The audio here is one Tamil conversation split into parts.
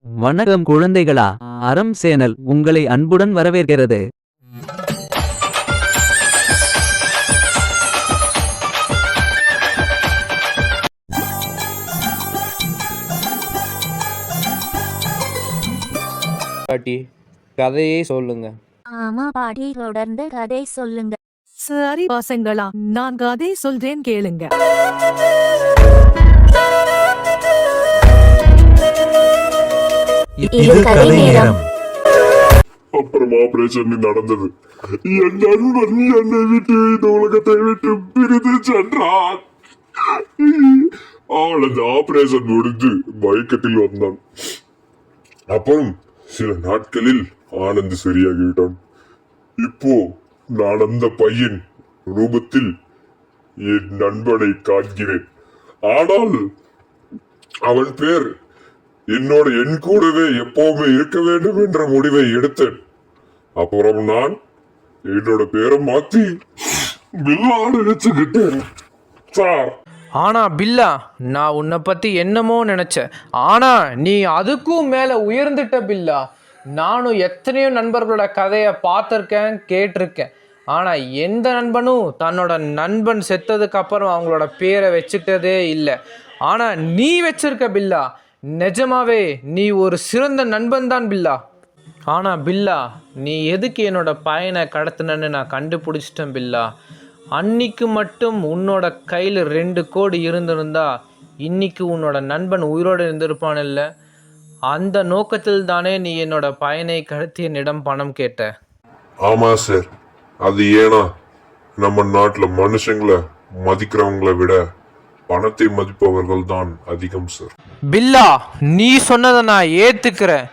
வணக்கம் குழந்தைகளா. அறம் சேனல் உங்களை அன்புடன் வரவேற்கிறது. பாட்டி, கதையே சொல்லுங்க. ஆமா பாட்டி, தொடர்ந்து கதை சொல்லுங்க. சரி பசங்களா, நான் கதை சொல்றேன் கேளுங்க. இது கதை நேரம். அப்புறம் ஆபரேஷன் நடந்தது. என் நண்பன் என்னை விட்டு இந்த உலகத்தை விட்டு பிரிந்து சென்றான். அவள் அந்த ஆபரேஷன் முடிந்து மயக்கத்தில் வந்தான். அப்புறம் சில நாட்களில் ஆனந்த் சரியாகிவிட்டான். இப்போ நான் அந்த பையன் ரூபத்தில் என் நண்பனை காண்கிறேன். ஆனால் அவன் பேர் என்னோட என் கூடவே எப்பவுமே இருக்க வேண்டும் என்ற முடிவை எடுத்தேன். அப்புறம் நான் என்னோட பேரை மாத்தி பில்லான்னு வச்சுக்கிட்டேன் சார். ஆனா பில்லா, நான் உன்னை பத்தி என்னமோ நினைச்சேன். ஆனா நீ அதுக்கும் மேல உயர்ந்துட்ட பில்லா. நானும் எத்தனையோ நண்பர்களோட கதையை பார்த்துருக்கேன், கேட்டிருக்கேன். ஆனா எந்த நண்பனும் தன்னோட நண்பன் செத்ததுக்கு அப்புறம் அவங்களோட பேரை வச்சுட்டதே இல்லை. ஆனா நீ வச்சிருக்க பில்லா. நிஜமாவே நீ ஒரு சிறந்த நண்பன் தான் பில்லா. ஆனால் பில்லா, நீ எதுக்கு என்னோட பையனை கடத்தினன்னு நான் கண்டுபிடிச்சிட்டேன் பில்லா. அன்னைக்கு மட்டும் உன்னோட கையில் 2 கோடி இருந்திருந்தா இன்னைக்கு உன்னோட நண்பன் உயிரோடு இருந்திருப்பான் இல்லை? அந்த நோக்கத்தில் தானே நீ என்னோட பையனை கடத்தி என்னிடம் பணம் கேட்ட. ஆமா சார், அது ஏன்னா நம்ம நாட்டில் மனுஷங்களை மதிக்கிறவங்களை விட பணத்தை மதிப்பவர்கள் தான் அதிகம் சார். பில்லா, நீ சொன்னதை நான் ஏற்றுக்கிறேன்.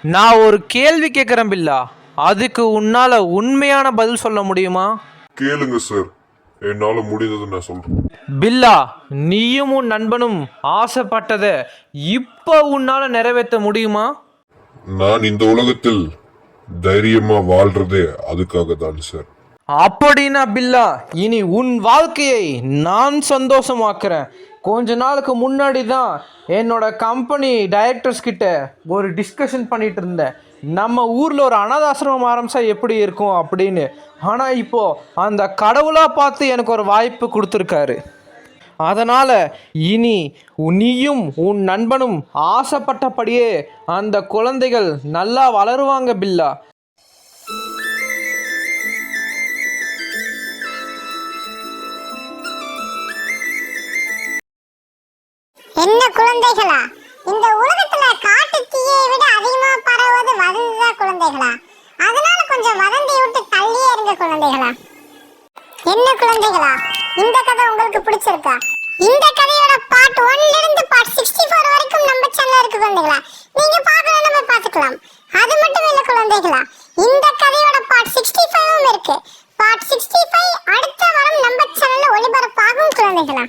நான் ஒரு கேள்வி கேட்குறேன் பில்லா. அதுக்கு உன்னால் உண்மையான பதில் சொல்ல முடியுமா? கேளுங்க சார், என்னால முடிந்தது நான் சொல்றேன். பில்லா, நீயும் உன் நண்பனும் ஆசைப்பட்டதை இப்போ உன்னால நிறைவேற்ற முடியுமா? நான் இந்த உலகத்தில் தைரியமா வாழ்றதே அதுக்காக தான் சார். அப்படின்னா பில்லா, இனி உன் வாழ்க்கையை நான் சந்தோஷமாக்குறேன். கொஞ்ச நாளுக்கு முன்னாடி தான் என்னோட கம்பெனி டைரக்டர்ஸ் கிட்ட ஒரு டிஸ்கஷன் பண்ணிட்டு இருந்தேன். நம்ம ஊரில் ஒரு அனாதாசிரமம் ஆரம்பித்தா எப்படி இருக்கும் அப்படின்னு. ஆனால் இப்போது அந்த கடவுளாக பார்த்து எனக்கு ஒரு வாய்ப்பு கொடுத்துருக்காரு. அதனால் இனி நீயும் உன் நண்பனும் ஆசைப்பட்டபடியே அந்த குழந்தைகள் நல்லா வளருவாங்க பில்லா. என்ன குழந்தைகளா, இந்த உலகத்துல காட்டு தீயை விட அதிகமா பரவுவது வதந்திதான் குழந்தைகளா. அதனால கொஞ்சம் வதந்தி விட்டு தள்ளியே இருங்க குழந்தைகளா. என்ன குழந்தைகளா, இந்த கதை உங்களுக்கு பிடிச்சிருக்கா? இந்த கதையோட பார்ட் 1 இருந்து பார்ட் 64 வரைக்கும் நம்ம சேனல்ல இருக்கு குழந்தைகளா. நீங்க பார்க்கணும், நம்ம பார்த்துக்கலாம். அது மட்டும் இல்ல குழந்தைகளா, இந்த கதையோட பார்ட் 65 இருக்கு. பார்ட் 65 அடுத்த வாரம் நம்ம சேனல்ல ஒளிபரப்பாகும் குழந்தைகளா.